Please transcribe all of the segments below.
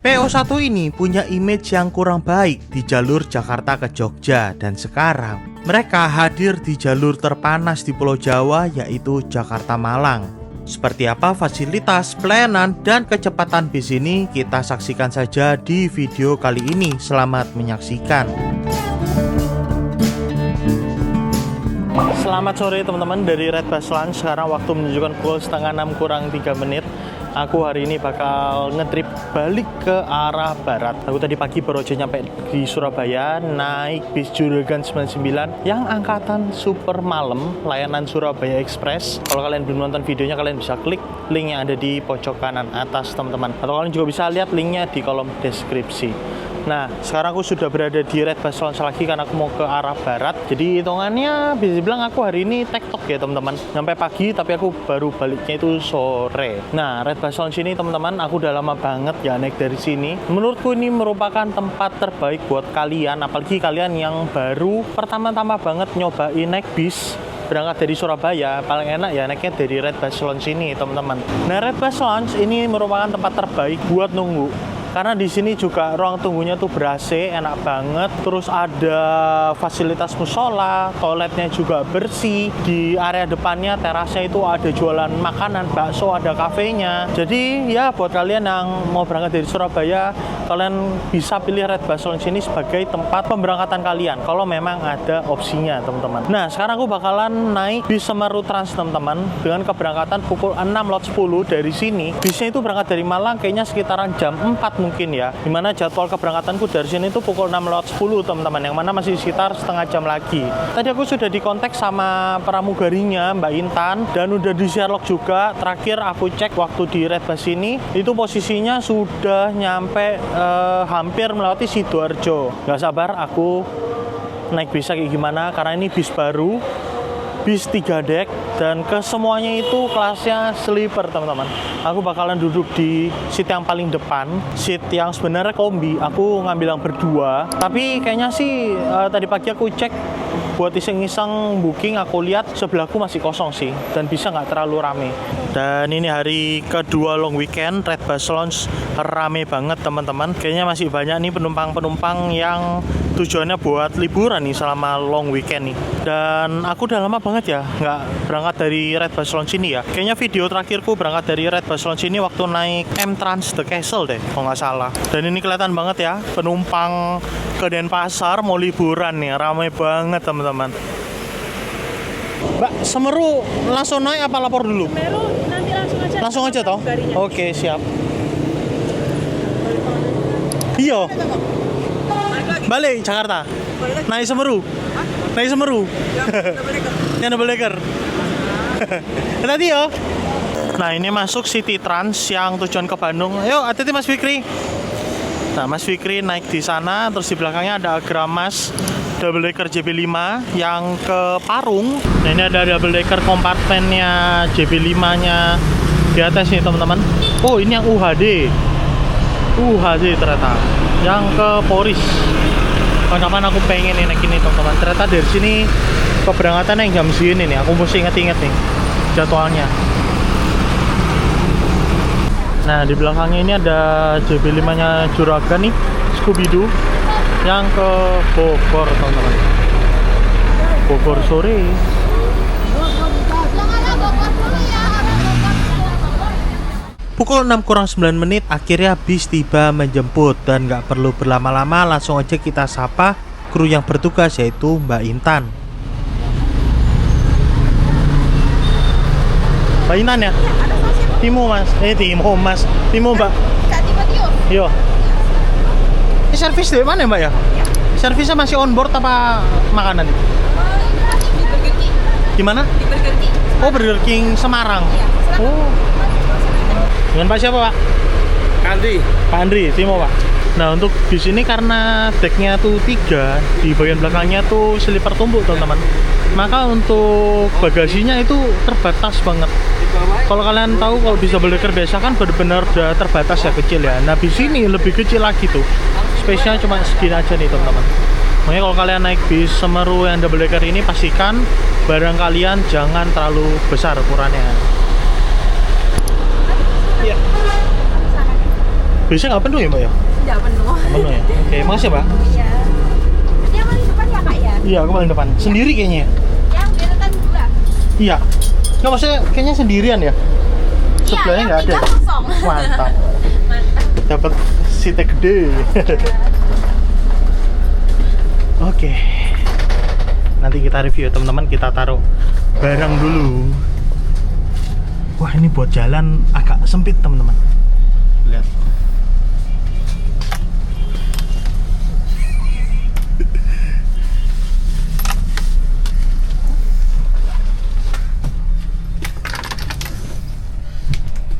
PO1 ini punya image yang kurang baik di jalur Jakarta ke Jogja, dan sekarang mereka hadir di jalur terpanas di Pulau Jawa, yaitu Jakarta Malang. Seperti apa fasilitas, pelayanan, dan kecepatan bis ini, kita saksikan saja di video kali ini. Selamat menyaksikan. Selamat sore teman-teman dari Red Bus Lunch. Sekarang waktu menunjukkan pukul 5:30 kurang 3 menit. Aku hari ini bakal ngetrip balik ke arah barat. Aku tadi pagi baru aja nyampe di Surabaya, naik bis Juragan 99 yang angkatan super malam, layanan Surabaya Express. Kalau kalian belum nonton videonya, kalian bisa klik link yang ada di pojok kanan atas teman-teman. Atau kalian juga bisa lihat linknya di kolom deskripsi. Nah, sekarang aku sudah berada di Red Bus Lounge lagi karena aku mau ke arah barat. Jadi hitungannya bisa dibilang aku hari ini tektok ya teman-teman. Sampai pagi tapi aku baru baliknya itu sore. Nah, Red Bus Lounge ini teman-teman aku udah lama banget ya naik dari sini. Menurutku ini merupakan tempat terbaik buat kalian, apalagi kalian yang baru pertama-tama banget nyobain naik bis berangkat dari Surabaya. Paling enak ya naiknya dari Red Bus Lounge ini teman-teman. Nah, Red Bus Lounge ini merupakan tempat terbaik buat nunggu. Karena di sini juga ruang tunggunya tuh ber-AC, enak banget. Terus ada fasilitas musola, toiletnya juga bersih. Di area depannya, terasnya itu ada jualan makanan, bakso, ada kafenya. Jadi ya buat kalian yang mau berangkat dari Surabaya, kalian bisa pilih Red Bus Lounge ini sebagai tempat pemberangkatan kalian. Kalau memang ada opsinya teman-teman. Nah sekarang aku bakalan naik bis Semeru Trans teman-teman. Dengan keberangkatan pukul 6.10 dari sini. Bisnya itu berangkat dari Malang kayaknya sekitaran jam 4 mungkin ya, dimana jadwal keberangkatanku dari sini itu pukul 6.10 teman-teman, yang mana masih sekitar setengah jam lagi. Tadi aku sudah dikontak sama pramugarinya Mbak Intan dan udah di Sherlock juga. Terakhir aku cek waktu di Red Bus ini itu posisinya sudah nyampe hampir melewati Sidoarjo. Gak sabar aku naik bisa kayak gimana karena ini bis baru, bis 3 dek, dan kesemuanya itu kelasnya sleeper teman-teman. Aku bakalan duduk di seat yang paling depan, seat yang sebenarnya kombi. Aku ngambil yang berdua, tapi kayaknya sih tadi pagi aku cek buat iseng-iseng booking, aku lihat sebelahku masih kosong sih, dan bisa nggak terlalu rame. Dan ini hari kedua long weekend, Red Bus Lounge rame banget teman-teman. Kayaknya masih banyak nih penumpang-penumpang yang tujuannya buat liburan nih selama long weekend nih. Dan aku udah lama banget ya nggak berangkat dari Red Bus Lounge ini ya. Kayaknya video terakhirku berangkat dari Red Bus Lounge ini waktu naik M-Trans The Castle deh, kalau nggak salah. Dan ini kelihatan banget ya, penumpang ke Denpasar mau liburan nih, ramai banget teman-teman. Mbak, Semeru langsung naik apa lapor dulu? Semeru nanti langsung aja. Langsung aja toh? Oke, siap. Iya. Balik Jakarta. Naik Semeru. Naik Semeru. Yang double decker. Tadi yo. Nah, ini masuk City Trans yang tujuan ke Bandung. Ayo, hati-hati Mas Fikri. Nah, Mas Fikri naik di sana, terus di belakangnya ada Agramas double decker JB5 yang ke Parung. Nah, ini ada double decker kompartmennya JB5-nya di atas nih, teman-teman. Oh, ini yang UHD. UHD ternyata. Yang ke Poris. Kapan-kapan aku pengen naik ini, teman-teman. Ternyata dari sini keberangkatan yang jam segini nih. Aku mesti inget-inget nih jadwalnya. Nah, di belakangnya ini ada JB5-nya Juragan nih, Scooby-Doo yang ke Bogor, teman-teman. Bogor sore. Pukul 6 kurang 9 menit akhirnya bis tiba menjemput, dan nggak perlu berlama-lama, langsung aja kita sapa kru yang bertugas, yaitu Mbak Intan. Mbak Intan ya? Timo mas, Timo mbak. Kak Timo Tio. Yo. Ini servis dari mana mbak ya? Servisnya masih on board apa makanan? Di Burger King. Gimana? Di Burger King. Oh, Burger King Semarang. Iya. Oh. Dengan Pak siapa pak? Pak Andri, Timo pak. Nah, untuk bis ini karena decknya tuh 3, di bagian belakangnya tuh sleeper tumpuk teman-teman. Maka untuk bagasinya itu terbatas banget. Kalau kalian tahu, kalau bisa double decker biasa kan benar-benar udah terbatas ya, kecil ya. Nah, bis ini lebih kecil lagi tuh. Space-nya cuma segini aja nih teman-teman. Makanya kalau kalian naik bis Semeru yang double decker ini, pastikan barang kalian jangan terlalu besar ukurannya. Iya. Biasanya nggak penuh ya Mbak ya? Tidak penuh. Nggak penuh ya? Oke, makasih Mbak. Iya. Dia paling depan ya kak ya? Iya, aku paling depan. Sendiri kayaknya ya? Yang deretan dua. Iya. Nggak, maksudnya kayaknya sendirian ya? Sebelahnya nggak ada. Iya, yang kosong. Mantap. Mantap. Dapat seat gede. Oke. Nanti kita review ya teman-teman, kita taruh barang dulu. Wah, ini buat jalan agak sempit teman-teman. Lihat.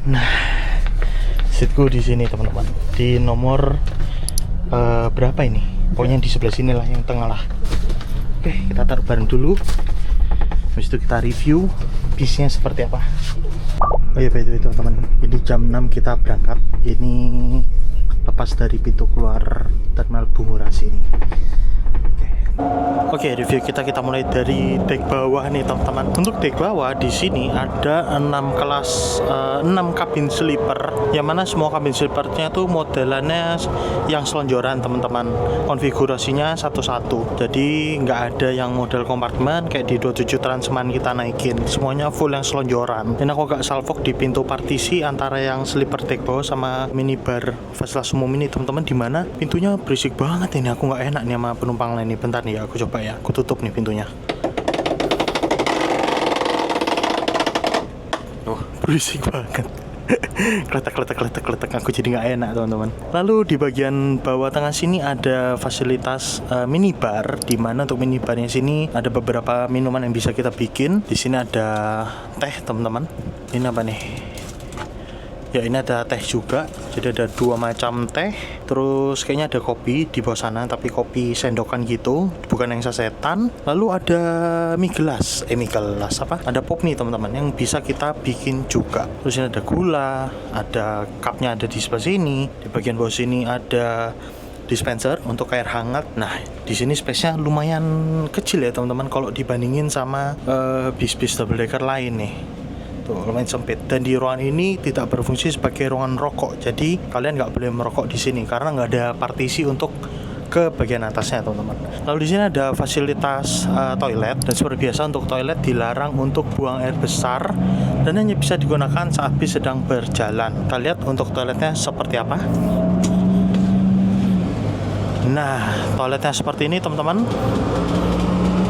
Nah, seatku di sini teman-teman, di nomor berapa ini? Pokoknya di sebelah sini lah, yang tengah lah. Oke, kita taruh barang dulu. Habis itu kita review bisnya seperti apa. Oh iya, by the way teman-teman, ini jam 6 kita berangkat. Ini lepas dari pintu keluar Terminal Bungurasi ini. Oke, review kita mulai dari dek bawah nih teman-teman. Untuk dek bawah di sini ada 6 kabin sleeper, yang mana semua kabin sleepernya tuh modelannya yang selonjoran teman-teman. Konfigurasinya satu-satu. Jadi nggak ada yang model kompartemen kayak di 27 Transman kita naikin. Semuanya full yang selonjoran. Dan aku agak salfok di pintu partisi antara yang sleeper dek bawah sama minibar fasilitas umum ini teman-teman, di mana pintunya berisik banget ini. Aku nggak enak nih sama penumpang lain nih. Bentar nih, aku coba ya, aku tutup nih pintunya. Oh, berisik banget. Kletek, aku jadi nggak enak teman-teman. Lalu di bagian bawah tengah sini ada fasilitas minibar, di mana untuk minibarnya sini ada beberapa minuman yang bisa kita bikin. Di sini ada teh teman-teman. Ini apa nih? Ya, ini ada teh juga. Jadi ada 2 macam teh. Terus kayaknya ada kopi di bawah sana, tapi kopi sendokan gitu, bukan yang sasetan. Lalu ada mie gelas apa? Ada pop nih teman-teman, yang bisa kita bikin juga. Terus ini ada gula, ada cupnya ada di sebelah sini. Di bagian bawah sini ada dispenser untuk air hangat. Nah, di sini space-nya lumayan kecil ya teman-teman, kalau dibandingin sama bis-bis double decker lain nih. Tuh, lumayan sempit. Dan di ruangan ini tidak berfungsi sebagai ruangan rokok. Jadi kalian nggak boleh merokok di sini karena nggak ada partisi untuk ke bagian atasnya teman-teman. Lalu di sini ada fasilitas toilet, dan seperti biasa untuk toilet dilarang untuk buang air besar dan hanya bisa digunakan saat bis sedang berjalan. Kita lihat untuk toiletnya seperti apa. Nah, toiletnya seperti ini teman-teman.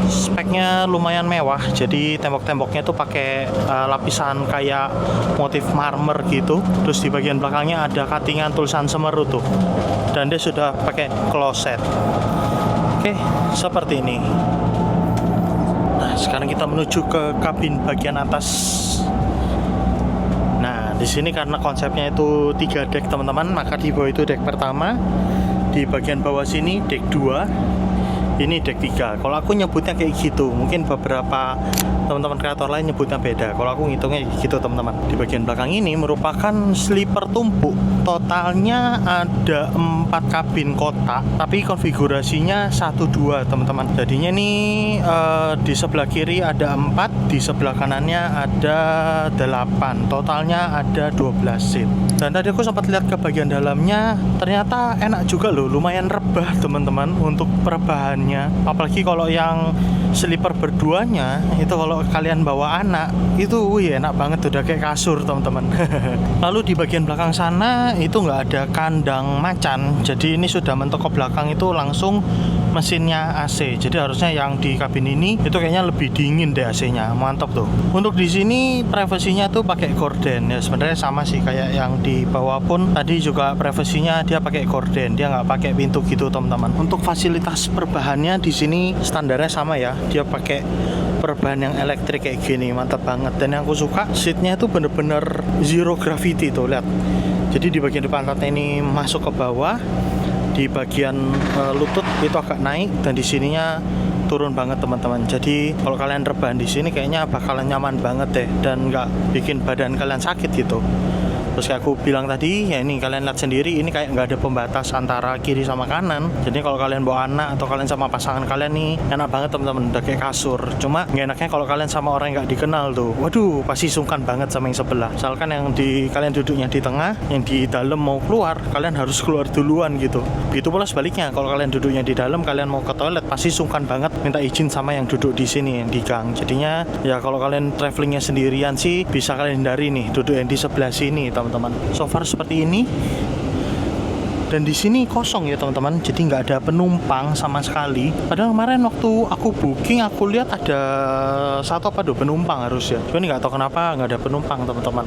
Speknya lumayan mewah, jadi tembok-temboknya tuh pakai lapisan kayak motif marmer gitu. Terus di bagian belakangnya ada cuttingan tulisan Semeru tuh, dan dia sudah pakai kloset. Oke, seperti ini. Nah, sekarang kita menuju ke kabin bagian atas. Nah, di sini karena konsepnya itu 3 dek teman-teman, maka di bawah itu dek pertama, di bagian bawah sini dek 2, ini dek 3. Kalau aku nyebutnya kayak gitu, mungkin beberapa teman-teman kreator lain nyebutnya beda. Kalau aku ngitungnya gitu teman-teman. Di bagian belakang ini merupakan sleeper tumpuk. Totalnya ada 4 kabin kotak, tapi konfigurasinya 1-2 teman-teman. Jadinya nih di sebelah kiri ada 4, di sebelah kanannya ada 8. Totalnya ada 12 seat. Dan tadi aku sempat lihat ke bagian dalamnya, ternyata enak juga loh, lumayan rebah teman-teman untuk perebahan. Apalagi kalau yang sleeper berduanya itu, kalau kalian bawa anak itu enak banget, udah kayak kasur teman-teman. Lalu di bagian belakang sana itu nggak ada kandang macan, jadi ini sudah mentok ke belakang itu langsung mesinnya AC. Jadi harusnya yang di kabin ini itu kayaknya lebih dingin deh AC-nya, mantap tuh. Untuk di sini privasinya tuh pakai gorden ya, sebenarnya sama sih kayak yang di bawah pun tadi juga privasinya dia pakai gorden, dia nggak pakai pintu gitu teman-teman. Untuk fasilitas perbahannya di sini standarnya sama ya, dia pakai perban yang elektrik kayak gini, mantap banget. Dan yang aku suka seatnya itu bener-bener zero gravity tuh, lihat. Jadi di bagian depan pantatnya ini masuk ke bawah, di bagian lutut itu agak naik, dan di sininya turun banget teman-teman. Jadi kalau kalian rebahan di sini kayaknya bakalan nyaman banget deh, dan nggak bikin badan kalian sakit gitu. Terus kayak aku bilang tadi, ya ini kalian lihat sendiri, ini kayak nggak ada pembatas antara kiri sama kanan. Jadi kalau kalian bawa anak atau kalian sama pasangan kalian nih, enak banget teman-teman, udah kayak kasur. Cuma nggak enaknya kalau kalian sama orang yang nggak dikenal tuh, waduh pasti sungkan banget sama yang sebelah. Misalkan yang di kalian duduknya di tengah, yang di dalam mau keluar, kalian harus keluar duluan gitu. Begitu pula sebaliknya, kalau kalian duduknya di dalam, kalian mau ke toilet, pasti sungkan banget minta izin sama yang duduk di sini di gang. Jadinya ya kalau kalian travelingnya sendirian sih, bisa kalian hindari nih duduk yang di sebelah sini teman-teman. So far seperti ini. Dan di sini kosong ya teman-teman, jadi nggak ada penumpang sama sekali. Padahal kemarin waktu aku booking, aku lihat ada satu apa dua penumpang harusnya. Cuma nggak tahu kenapa nggak ada penumpang teman-teman.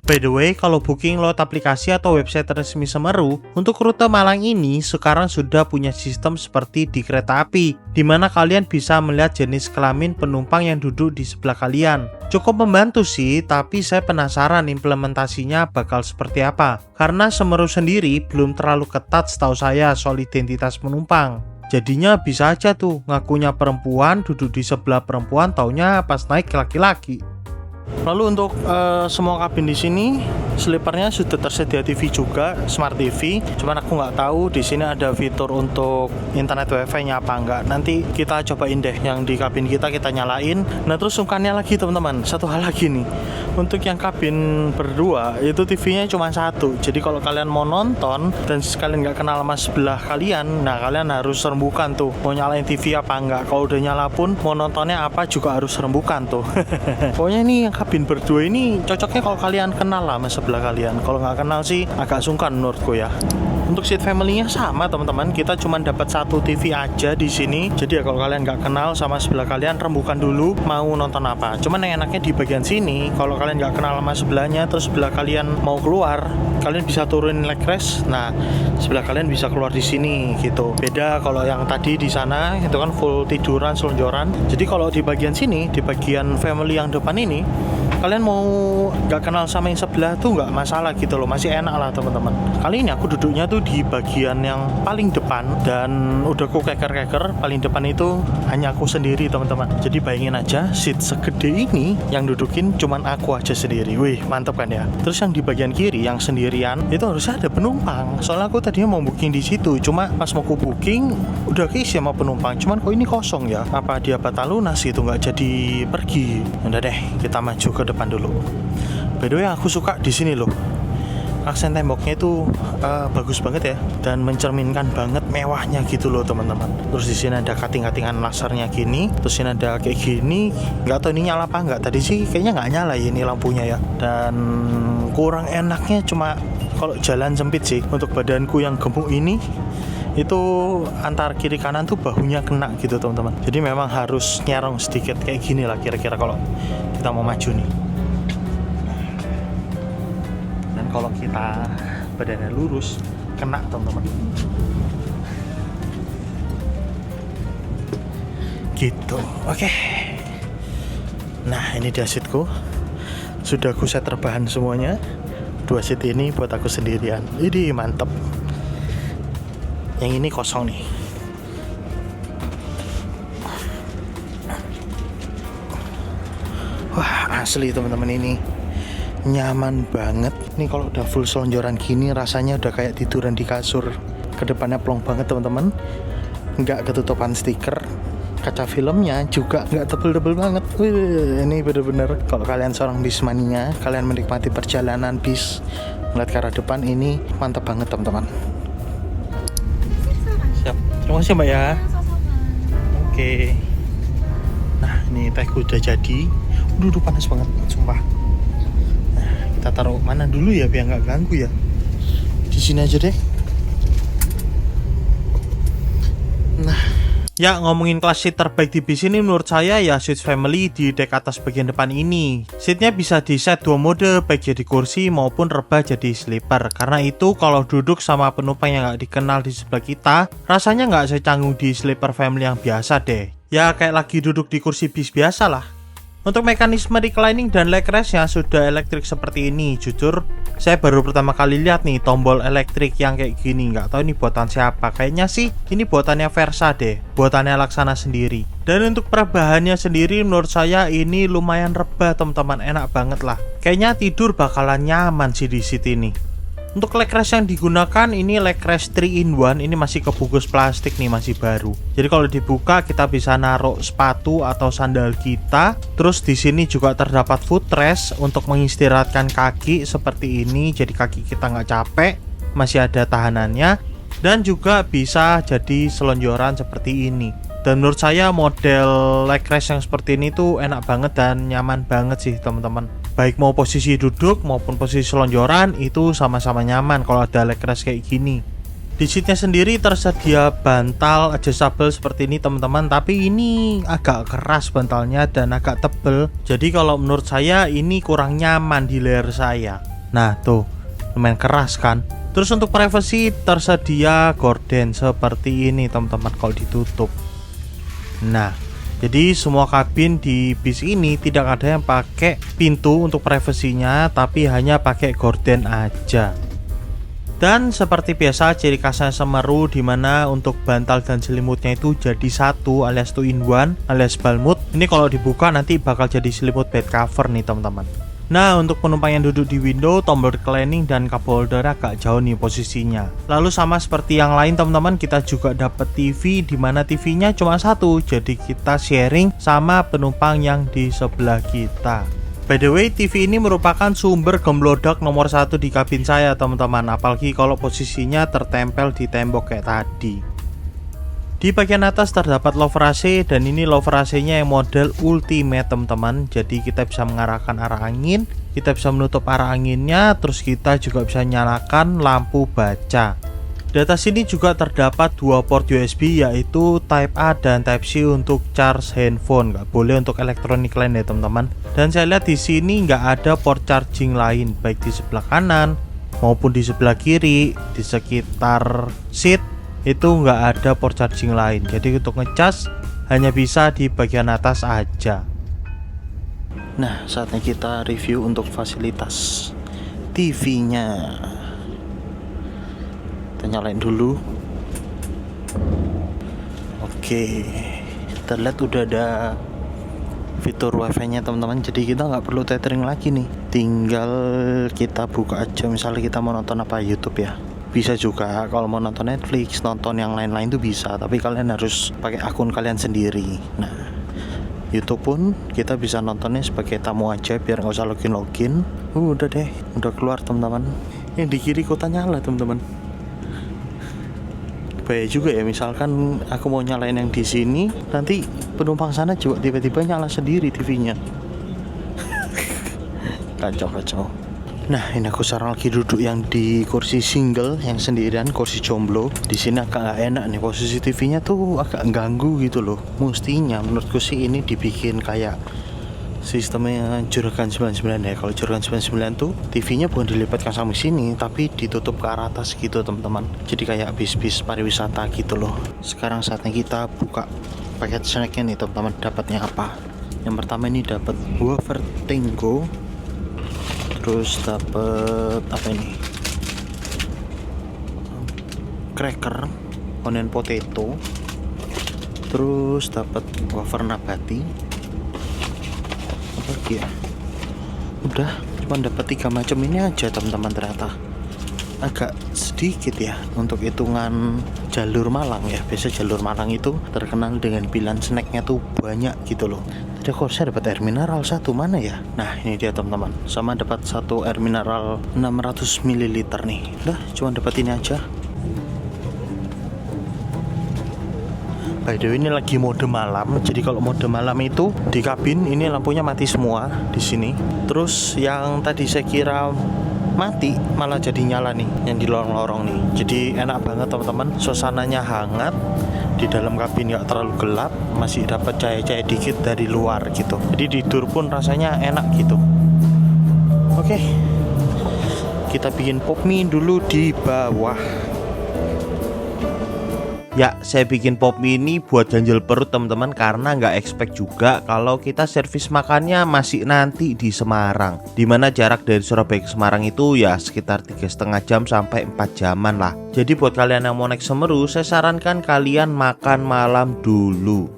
By the way, kalau booking lewat aplikasi atau website resmi Semeru, untuk rute Malang ini sekarang sudah punya sistem seperti di kereta api, di mana kalian bisa melihat jenis kelamin penumpang yang duduk di sebelah kalian. Cukup membantu sih, tapi saya penasaran implementasinya bakal seperti apa. Karena Semeru sendiri belum terlalu ketat setahu saya soal identitas penumpang. Jadinya bisa aja tuh ngakunya perempuan, duduk di sebelah perempuan, taunya pas naik laki-laki. Lalu untuk semua kabin di sini sleepernya sudah tersedia TV juga, smart TV. Cuman aku nggak tahu di sini ada fitur untuk internet wifi-nya apa enggak. Nanti kita cobain deh yang di kabin kita nyalain. Nah terus sungkannya lagi teman-teman, satu hal lagi nih. Untuk yang kabin berdua itu TV-nya cuma satu. Jadi kalau kalian mau nonton dan kalian nggak kenal sama sebelah kalian, nah kalian harus rembukan tuh mau nyalain TV apa enggak. Kalau udah nyala pun mau nontonnya apa juga harus rembukan tuh. Pokoknya ini yang kabin berdua ini cocoknya kalau kalian kenal lah sama sebelah kalian. Kalau nggak kenal sih agak sungkan menurutku ya. Untuk seat family-nya sama teman-teman, kita cuma dapat satu TV aja di sini. Jadi ya kalau kalian nggak kenal sama sebelah kalian, rembukan dulu mau nonton apa. Cuman yang enaknya di bagian sini, kalau kalian nggak kenal sama sebelahnya, terus sebelah kalian mau keluar, kalian bisa turunin leg rest. Nah sebelah kalian bisa keluar di sini gitu. Beda kalau yang tadi di sana itu kan full tiduran, selonjoran. Jadi kalau di bagian sini, di bagian family yang depan ini, kalian mau nggak kenal sama yang sebelah tuh nggak masalah gitu loh, masih enak lah teman-teman. Kali ini aku duduknya tuh di bagian yang paling depan dan udah aku keker-keker, paling depan itu hanya aku sendiri teman-teman. Jadi bayangin aja seat segede ini yang dudukin cuman aku aja sendiri. Wih mantep kan ya. Terus yang di bagian kiri yang sendirian itu harusnya ada penumpang. Soalnya aku tadinya mau booking di situ, cuma pas mau aku booking udah keisi sama penumpang. Cuman kok ini kosong ya? Apa dia batal lunas gitu nggak jadi pergi? Udah deh kita maju ke depan dulu. By the way aku suka di sini loh. Aksen temboknya itu bagus banget ya dan mencerminkan banget mewahnya gitu loh teman-teman. Terus di sini ada kating-katingan lasernya gini, terus ini ada kayak gini. Nggak tahu ini nyala apa nggak. Tadi sih kayaknya nggak nyala ya ini lampunya ya. Dan kurang enaknya cuma kalau jalan sempit sih. Untuk badanku yang gemuk ini itu antar kiri kanan tuh bahunya kena gitu teman-teman. Jadi memang harus nyerong sedikit kayak gini lah kira-kira kalau kita mau maju nih. Kalau kita badannya lurus kena teman-teman gitu. Oke. Nah ini dia seatku, sudah aku set rebahan semuanya. 2 seat ini buat aku sendirian. Ini mantep. Yang ini kosong nih. Wah asli teman-teman, ini nyaman banget. Nih kalau udah full selonjoran gini rasanya udah kayak tiduran di kasur. Kedepannya plong banget teman-teman, nggak ketutupan stiker. Kaca filmnya juga nggak tebel-tebel banget. Ini bener-bener kalau kalian seorang bismania, kalian menikmati perjalanan bis ngeliat ke arah depan, ini mantap banget teman-teman. Siap, terima kasih mbak ya. Oke. Nah ini tehku udah jadi. Udah panas banget sumpah. Kita taruh mana dulu ya biar nggak ganggu ya. Di sini aja deh. Nah, ya ngomongin kelas seat terbaik di bis ini menurut saya ya Switch Family di dek atas bagian depan ini. Seatnya bisa di set 2 mode, baik jadi kursi maupun rebah jadi sleeper. Karena itu kalau duduk sama penumpang yang nggak dikenal di sebelah kita, rasanya nggak secanggung di sleeper family yang biasa deh. Ya kayak lagi duduk di kursi bis biasa lah. Untuk mekanisme reclining dan leg restnya sudah elektrik seperti ini. Jujur, saya baru pertama kali lihat nih tombol elektrik yang kayak gini. Nggak tahu ini buatan siapa. Kayaknya sih ini buatannya Versa deh, buatannya Laksana sendiri. Dan untuk perebahannya sendiri menurut saya ini lumayan rebah teman-teman, enak banget lah. Kayaknya tidur bakalan nyaman sih di seat ini. Untuk leg rest yang digunakan ini leg rest 3-in-1, ini masih kebungkus plastik nih, masih baru. Jadi kalau dibuka kita bisa naruh sepatu atau sandal kita. Terus di sini juga terdapat footrest untuk mengistirahatkan kaki seperti ini. Jadi kaki kita nggak capek, masih ada tahanannya. Dan juga bisa jadi selonjoran seperti ini. Dan menurut saya model leg rest yang seperti ini tuh enak banget dan nyaman banget sih teman-teman. Baik mau posisi duduk maupun posisi selonjoran itu sama-sama nyaman kalau ada leg rest kayak gini. Di seatnya sendiri tersedia bantal adjustable seperti ini teman-teman, tapi ini agak keras bantalnya dan agak tebel. Jadi kalau menurut saya ini kurang nyaman di leher saya. Nah tuh, lumayan keras kan. Terus untuk privacy tersedia gorden seperti ini teman-teman kalau ditutup. Nah, jadi semua kabin di bis ini tidak ada yang pakai pintu untuk privasinya, tapi hanya pakai gorden aja. Dan seperti biasa ciri khasnya Semeru dimana untuk bantal dan selimutnya itu jadi satu alias 2-in-1 alias balmut. Ini kalau dibuka nanti bakal jadi selimut bed cover nih teman-teman. Nah untuk penumpang yang duduk di window, tombol reclining dan cup holder agak jauh nih posisinya. Lalu sama seperti yang lain teman-teman, kita juga dapat TV dimana TV-nya cuma satu, jadi kita sharing sama penumpang yang di sebelah kita. By the way, TV ini merupakan sumber gemblodak nomor 1 di kabin saya teman-teman, apalagi kalau posisinya tertempel di tembok kayak tadi. Di bagian atas terdapat lover AC dan ini lover AC-nya yang model ultimate teman-teman. Jadi kita bisa mengarahkan arah angin, kita bisa menutup arah anginnya, terus kita juga bisa nyalakan lampu baca. Di atas ini juga terdapat dua port USB yaitu Type A dan Type C untuk charge handphone. Nggak boleh untuk elektronik lain ya teman-teman. Dan saya lihat di sini nggak ada port charging lain, baik di sebelah kanan maupun di sebelah kiri, di sekitar seat itu nggak ada port charging lain. Jadi untuk ngecas hanya bisa di bagian atas aja. Nah saatnya kita review untuk fasilitas TV-nya. Kita nyalain dulu. Oke, terlihat udah ada fitur wifi nya teman-teman, jadi kita nggak perlu tethering lagi nih, tinggal kita buka aja. Misalnya kita mau nonton apa, YouTube ya, bisa juga. Kalau mau nonton Netflix, nonton yang lain-lain tuh bisa, tapi kalian harus pakai akun kalian sendiri. Nah YouTube pun kita bisa nontonnya sebagai tamu aja biar nggak usah login. Udah deh, udah keluar teman-teman. Yang di kiri kota nyala teman-teman. Bahaya juga ya, misalkan aku mau nyalain yang di sini, nanti penumpang sana juga tiba-tiba nyala sendiri TV-nya. Kacau. Nah, ini aku sekarang lagi duduk yang di kursi single, yang sendirian, kursi jomblo. Di sini agak nggak enak nih, posisi TV-nya tuh agak ganggu gitu loh. Mestinya menurutku sih ini dibikin kayak sistemnya Juragan 99 ya. Kalau Juragan 99 tuh TV-nya bukan dilipatkan sampai sini, tapi ditutup ke arah atas gitu teman-teman. Jadi kayak bis-bis pariwisata gitu loh. Sekarang saatnya kita buka paket snacknya nih teman-teman. Dapatnya apa? Yang pertama ini dapat wafer Tango. Terus dapat apa ini? Cracker, onion potato. Terus dapat wafer nabati. Apa lagi ya? Udah, cuma dapat 3 macam ini aja teman-teman. Ternyata agak sedikit ya untuk hitungan jalur Malang ya. Biasa jalur Malang itu terkenal dengan pilihan snacknya tuh banyak gitu loh. Tadi aku harusnya dapat air mineral satu, mana ya? Nah ini dia teman-teman, sama dapat satu air mineral 600 ml nih. Udah, cuma dapat ini aja. By the way, ini lagi mode malam. Jadi kalau mode malam itu di kabin ini lampunya mati semua di sini. Terus yang tadi saya kira mati malah jadi nyala nih, yang di lorong-lorong nih. Jadi enak banget teman-teman, suasananya hangat. Di dalam kabin nggak terlalu gelap, masih dapat cahaya-cahaya dikit dari luar gitu. Jadi tidur pun rasanya enak gitu. Oke, kita bikin pop mie dulu di bawah. Ya, saya bikin pop mie ini buat ganjel perut teman-teman, karena nggak expect juga kalau kita servis makannya masih nanti di Semarang. Dimana jarak dari Surabaya ke Semarang itu ya sekitar 3,5 jam sampai 4 jaman lah. Jadi buat kalian yang mau naik Semeru, saya sarankan kalian makan malam dulu.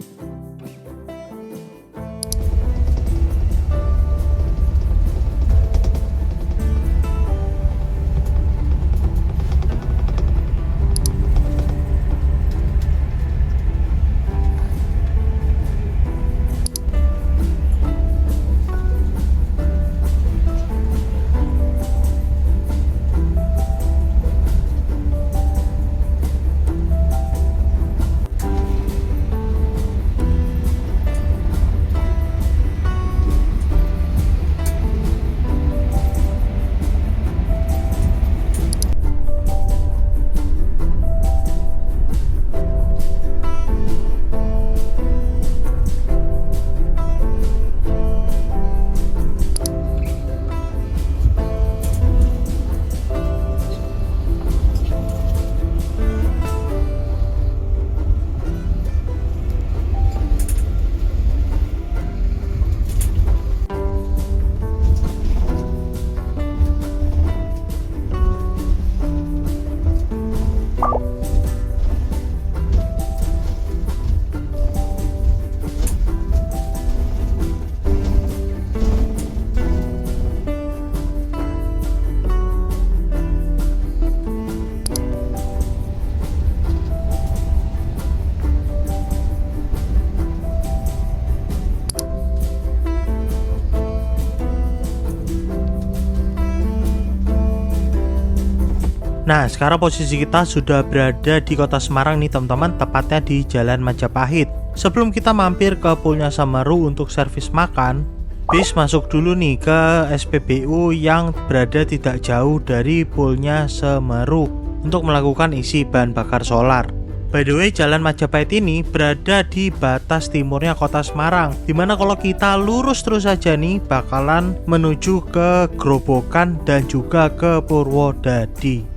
Nah, sekarang posisi kita sudah berada di kota Semarang nih teman-teman, tepatnya di Jalan Majapahit. Sebelum kita mampir ke Poolnya Semeru untuk servis makan, bis masuk dulu nih ke SPBU yang berada tidak jauh dari Poolnya Semeru untuk melakukan isi bahan bakar solar. By the way, Jalan Majapahit ini berada di batas timurnya kota Semarang, dimana kalau kita lurus terus saja nih bakalan menuju ke Grobogan dan juga ke Purwodadi.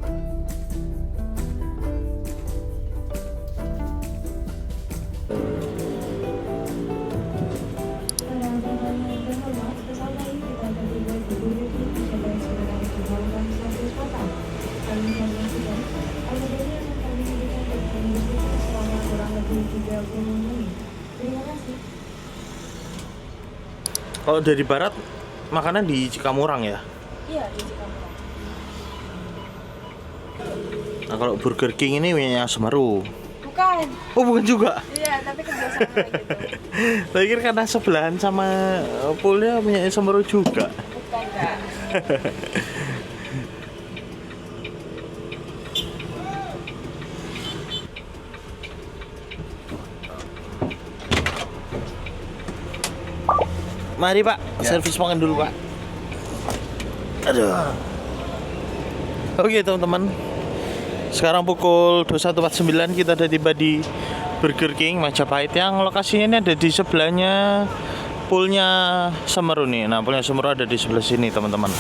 Kalau dari barat, makanan di Cikamurang ya? Iya, di Cikamurang. Nah, kalau Burger King ini punya Semeru. Bukan. Oh, bukan juga? Iya, tapi kerjasama gitu. Saya kira karena sebelahan sama poolnya punya Semeru juga. Bukan, Kak. Mari Pak, servis makan dulu Pak. Aduh. Oke teman-teman, sekarang pukul 21.49 kita udah tiba di Burger King Majapahit yang lokasinya ini ada di sebelahnya poolnya Semeru nih. Nah, poolnya Semeru ada di sebelah sini teman-teman.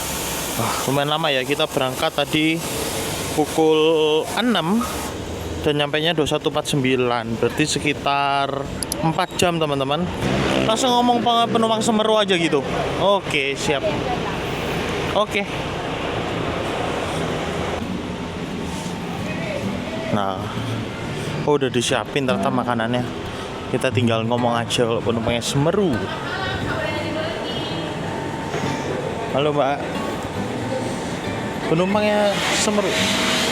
Lumayan lama ya, kita berangkat tadi pukul 6 dan nyampainya 21.49, berarti sekitar 4 jam teman-teman. Langsung ngomong penumpang Semeru aja gitu. Oke, siap. Oke. Nah, udah disiapin ternyata makanannya. Kita tinggal ngomong aja kalau penumpangnya Semeru. Halo Mbak, penumpangnya Semeru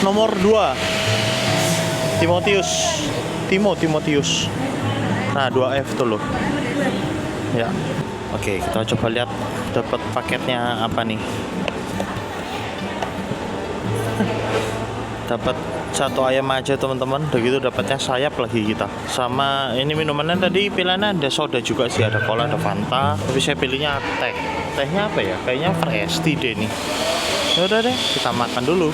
nomor 2 Timotius. Nah, 2F tuh loh. Ya. Oke, kita coba lihat dapat paketnya apa nih. Dapat satu ayam aja teman-teman, udah gitu dapatnya sayap lagi kita. Sama ini minumannya tadi pilihannya ada soda juga sih, ada cola, ada Fanta. Tapi saya pilihnya teh. Tehnya apa ya? Kayaknya fresh tea deh nih. Ya udah deh, kita makan dulu.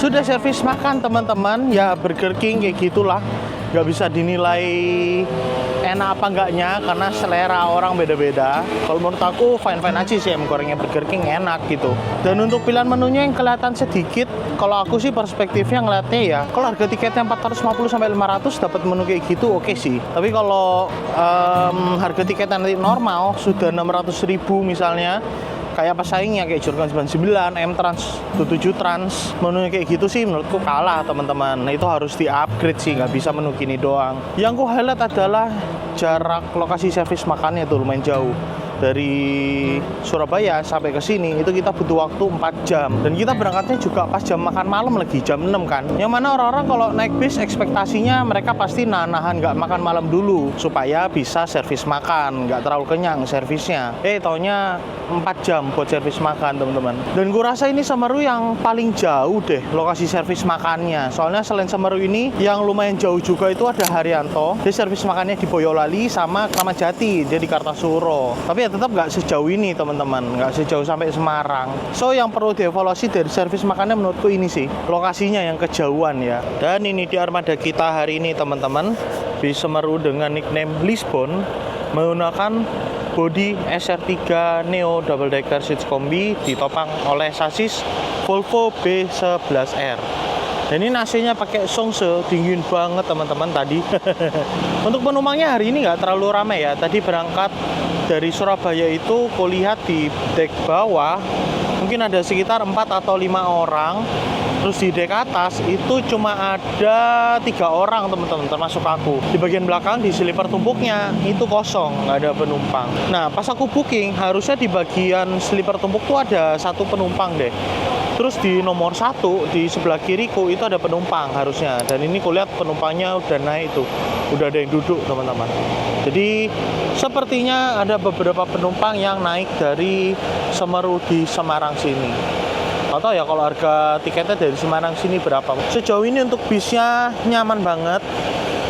Sudah servis makan teman-teman, ya Burger King kayak gitulah. nggak bisa dinilai enak apa enggaknya karena selera orang beda-beda. Kalau menurut aku fine-fine aja sih ayam gorengnya Burger King enak gitu. Dan untuk pilihan menunya yang kelihatan sedikit, kalau aku sih perspektifnya ngeliatnya ya, kalau harga tiketnya 450 sampai 500 dapat menu kayak gitu oke sih. Tapi kalau harga tiketnya nanti normal sudah 600.000 misalnya, kayak pesaingnya kayak Jurgen 99, M-Trans, 77 Trans, menunya kayak gitu sih menurutku kalah teman-teman. Nah itu harus di-upgrade sih, nggak bisa menu gini doang. Yang ku highlight adalah jarak lokasi servis makannya tuh lumayan jauh. Dari Surabaya sampai ke sini itu kita butuh waktu 4 jam. Dan kita berangkatnya juga pas jam makan malam lagi, jam 6 kan. Yang mana orang-orang kalau naik bis ekspektasinya mereka pasti nahan nggak makan malam dulu supaya bisa servis makan, nggak terlalu kenyang servisnya. Taunya 4 jam buat servis makan teman-teman. Dan gue rasa ini Semeru yang paling jauh deh lokasi servis makannya. Soalnya selain Semeru ini yang lumayan jauh juga itu ada Haryanto. Dia servis makannya di Boyolali sama Kramat Jati, dia di Kartasuro. Tapi ya tetap nggak sejauh ini teman-teman, nggak sejauh sampai Semarang. So yang perlu dievaluasi dari servis makannya menurutku ini sih, lokasinya yang kejauhan ya. Dan ini di armada kita hari ini teman-teman, di Semeru dengan nickname Lisbon, menggunakan bodi SR3 Neo Double Decker Seats Kombi ditopang oleh sasis Volvo B11R. Dan ini AC-nya pakai Songse, dingin banget teman-teman tadi. Untuk penumpangnya hari ini nggak terlalu ramai ya. Tadi berangkat dari Surabaya itu kulihat di dek bawah mungkin ada sekitar 4 atau 5 orang. Terus di dek atas itu cuma ada 3 orang teman-teman, termasuk aku. Di bagian belakang di sleeper tumpuknya itu kosong, nggak ada penumpang. Nah pas aku booking harusnya di bagian sleeper tumpuk tuh ada 1 penumpang deh. Terus di nomor 1 di sebelah kiriku itu ada penumpang harusnya. Dan ini kulihat penumpangnya udah naik tuh, udah ada yang duduk teman-teman. Jadi sepertinya ada beberapa penumpang yang naik dari Semeru di Semarang sini. Atau ya kalau harga tiketnya dari Semarang sini berapa. Sejauh ini untuk bisnya nyaman banget.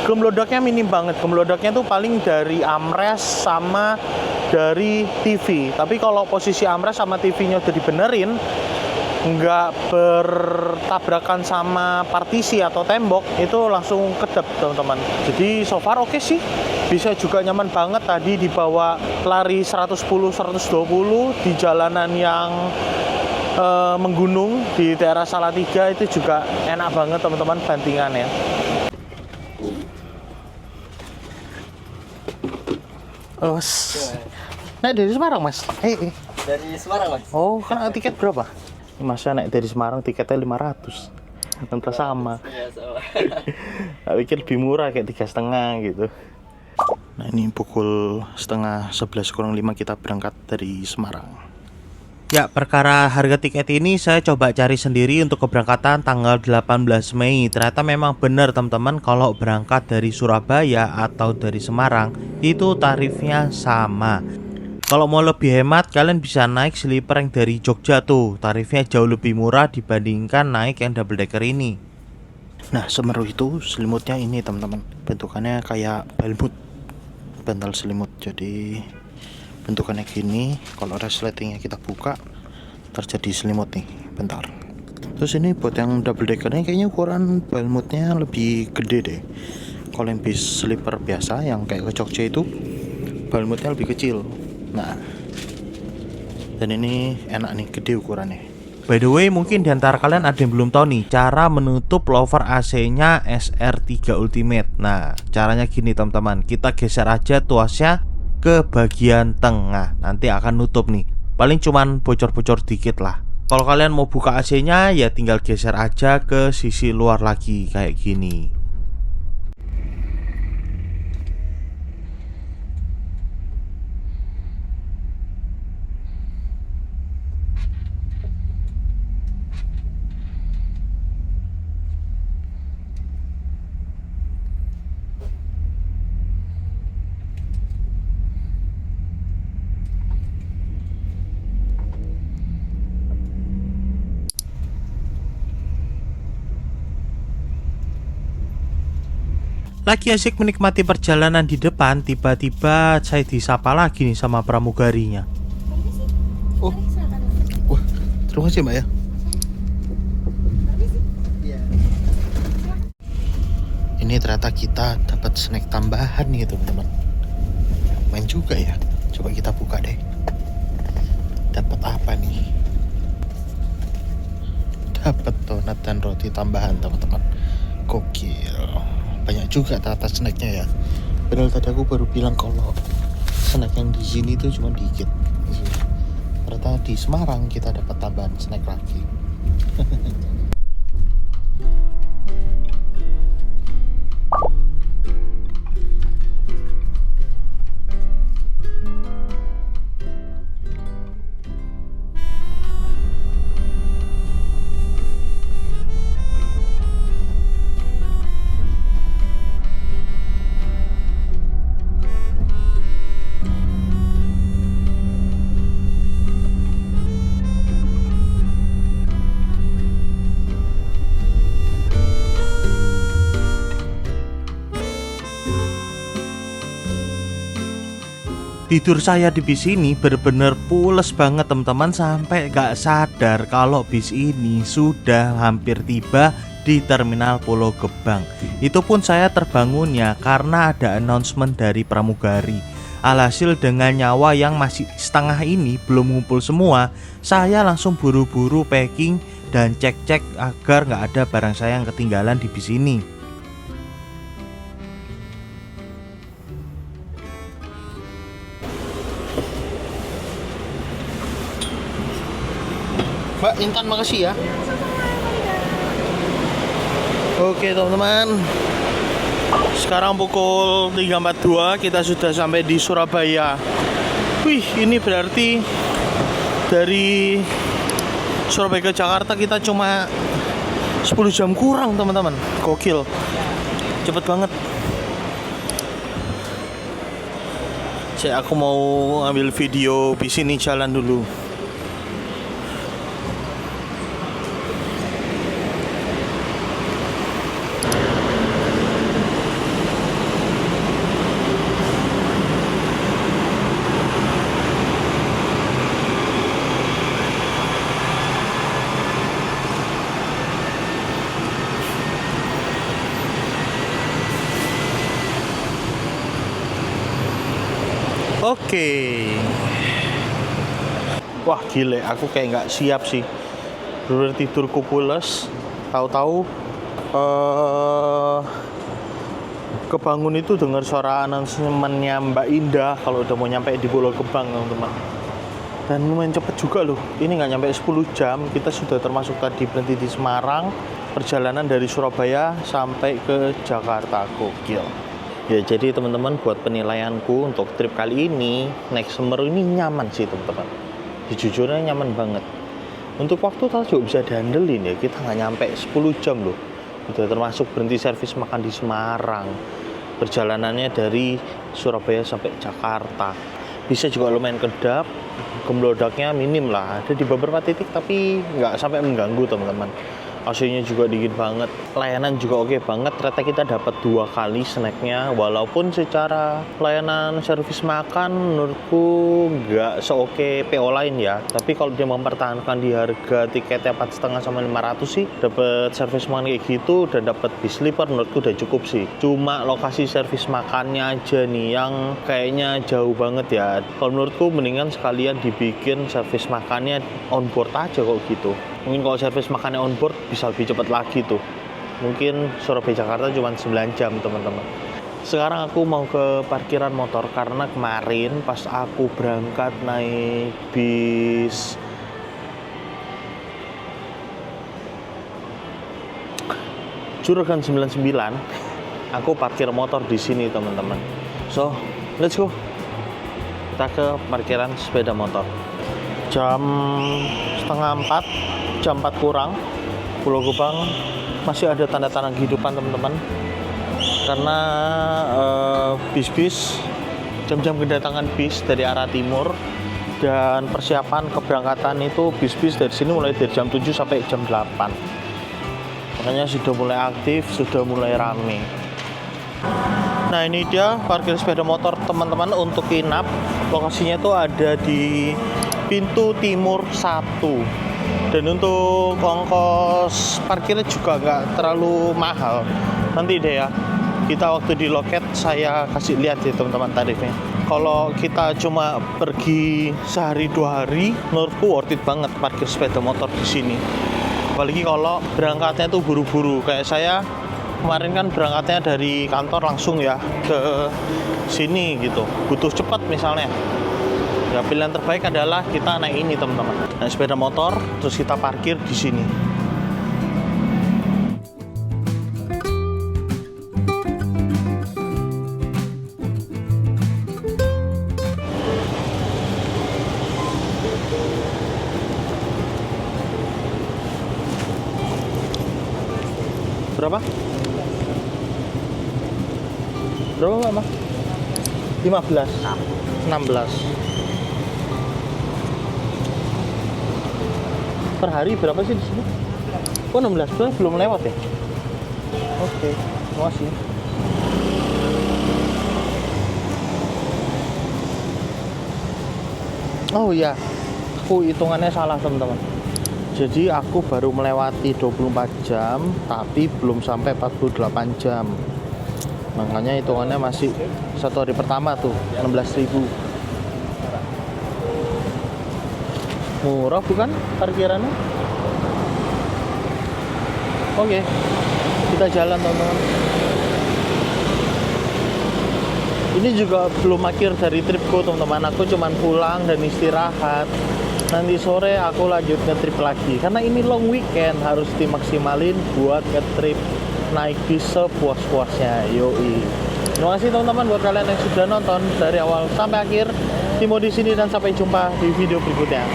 Gemlodaknya minim banget. Gemlodaknya tuh paling dari armrest sama dari TV. Tapi kalau posisi armrest sama TV-nya udah dibenerin, nggak bertabrakan sama partisi atau tembok, itu langsung kedap teman-teman. Jadi so far oke sih, bisa juga nyaman banget. Tadi dibawa lari 110-120 di jalanan yang menggunung di daerah Salatiga, itu juga enak banget teman-teman bantingannya. Naik dari Semarang mas? Dari Semarang mas. Oh kan tiket berapa? Masa naik dari Semarang tiketnya 500, entah sama. Ya, sama. Tak pikir lebih murah kayak 3,5 gitu. Nah ini pukul 10:30 kita berangkat dari Semarang. Ya, perkara harga tiket ini saya coba cari sendiri untuk keberangkatan tanggal 18 Mei. Ternyata memang benar teman-teman, kalau berangkat dari Surabaya atau dari Semarang itu tarifnya sama. Kalau mau lebih hemat, kalian bisa naik sleeper yang dari Jogja tuh. Tarifnya jauh lebih murah dibandingkan naik yang double decker ini. Nah Semeru itu selimutnya ini teman-teman, bentukannya kayak balmut, bantal selimut. Jadi bentukannya gini. Kalau resletingnya kita buka terjadi selimut nih, bentar. Terus ini buat yang double deckernya kayaknya ukuran balmutnya lebih gede deh. Kalau yang bis sleeper biasa yang kayak ke Jogja itu balmutnya lebih kecil. Nah, dan ini enak nih, gede ukurannya. By the way, mungkin diantara kalian ada yang belum tahu nih cara menutup louvre AC-nya SR3 Ultimate. Nah, caranya gini teman-teman, kita geser aja tuasnya ke bagian tengah, nanti akan nutup nih. Paling cuman bocor-bocor dikit lah. Kalau kalian mau buka AC-nya ya tinggal geser aja ke sisi luar lagi kayak gini. Lagi asik menikmati perjalanan di depan, tiba-tiba saya disapa lagi nih sama pramugarinya. Oh, wah, terima kasih mbak ya. Ini ternyata kita dapat snack tambahan nih teman-teman. Main juga ya. Coba kita buka deh. Dapat apa nih? Dapat donat dan roti tambahan teman-teman. Gokil. Banyak juga ternyata snacknya ya. Padahal tadi aku baru bilang kalau snack yang di sini tuh cuma dikit. Ternyata di Semarang kita dapat tambahan snack lagi. Tidur saya di bis ini bener-bener pules banget teman-teman, sampai gak sadar kalau bis ini sudah hampir tiba di Terminal Pulau Gebang. Itu pun saya terbangunnya karena ada announcement dari pramugari. Alhasil dengan nyawa yang masih setengah ini belum ngumpul semua, saya langsung buru-buru packing dan cek-cek agar gak ada barang saya yang ketinggalan di bis ini. Mbak Intan, makasih ya. Oke teman-teman, sekarang pukul 3.42 kita sudah sampai di Surabaya. Wih, ini berarti dari Surabaya ke Jakarta kita cuma 10 jam kurang teman-teman. Gokil, cepet banget. Aku mau ambil video bis ini jalan dulu. Oke. Wah gile, aku kayak nggak siap sih. Bener tidurku pules. Tahu-tahu kebangun itu dengar suara announcement-nya Mbak Indah kalau udah mau nyampe di Pulau Gebang teman-teman. Dan lumayan cepet juga loh. Ini nggak nyampe 10 jam. Kita sudah termasuk tadi berhenti di Semarang. Perjalanan dari Surabaya sampai ke Jakarta. Gokil. Ya jadi teman-teman, buat penilaianku untuk trip kali ini naik Semeru ini nyaman sih teman-teman. Jujurnya nyaman banget. Untuk waktu kita juga bisa dihandelin ya. Kita nggak nyampe 10 jam loh. Udah termasuk berhenti servis makan di Semarang. Perjalanannya dari Surabaya sampai Jakarta. Bisa juga lumayan kedap. Gemblodaknya minim lah. Ada di beberapa titik tapi nggak sampai mengganggu teman-teman. AC-nya juga dingin banget, layanan juga oke banget. Ternyata kita dapat 2 kali snacknya, walaupun secara layanan servis makan menurutku nggak seoke PO lain ya. Tapi kalau dia mempertahankan di harga tiketnya 4,5 sama 500 sih, dapat servis makan kayak gitu dan dapat bis sleeper menurutku udah cukup sih. Cuma lokasi servis makannya aja nih yang kayaknya jauh banget ya. Kalau menurutku mendingan sekalian dibikin servis makannya on board aja kok gitu. Mungkin kalau servis makannya on board bisa lebih cepat lagi tuh. Mungkin Surabaya Jakarta cuma 9 jam teman-teman. Sekarang aku mau ke parkiran motor karena kemarin pas aku berangkat naik bis Juragan 99, aku parkir motor di sini teman-teman. So, let's go. Kita ke parkiran sepeda motor. Jam 3:30, jam 4 kurang, Pulau Gebang masih ada tanda-tanda kehidupan teman-teman. Karena bis-bis, jam-jam kedatangan bis dari arah timur dan persiapan keberangkatan itu bis-bis dari sini mulai dari jam 7 sampai jam 8. Makanya sudah mulai aktif, sudah mulai rame. Nah ini dia parkir sepeda motor teman-teman untuk inap. Lokasinya itu ada di pintu timur 1. Dan untuk ongkos parkirnya juga nggak terlalu mahal. Nanti deh ya, Kita waktu di loket saya kasih lihat ya teman-teman tarifnya. Kalau kita cuma pergi sehari 2 hari, menurutku worth it banget parkir sepeda motor di sini. Apalagi kalau berangkatnya tuh buru-buru. Kayak saya kemarin kan berangkatnya dari kantor langsung ya ke sini gitu. Butuh cepat misalnya. Ya pilihan terbaik adalah kita naik ini teman-teman. Naik sepeda motor terus kita parkir di sini. Berapa? Berapa Mbak? Mas? 15? 16. Per hari berapa sih di sini? Oh 16, belum lewat ya? Oke, makasih. Oh iya, aku hitungannya salah teman-teman. Jadi aku baru melewati 24 jam, tapi belum sampai 48 jam. Makanya hitungannya masih satu hari pertama tuh, 16.000. Murah bukan parkirannya? Oke, kita jalan teman-teman. Ini juga belum akhir dari tripku teman-teman. Aku cuman pulang dan istirahat. Nanti sore aku lanjut nge-trip lagi. Karena ini long weekend, harus dimaksimalin buat nge-trip naik bis sepuas-puasnya. Yoi. Terima kasih teman-teman buat kalian yang sudah nonton dari awal sampai akhir. Timo di sini dan sampai jumpa di video berikutnya.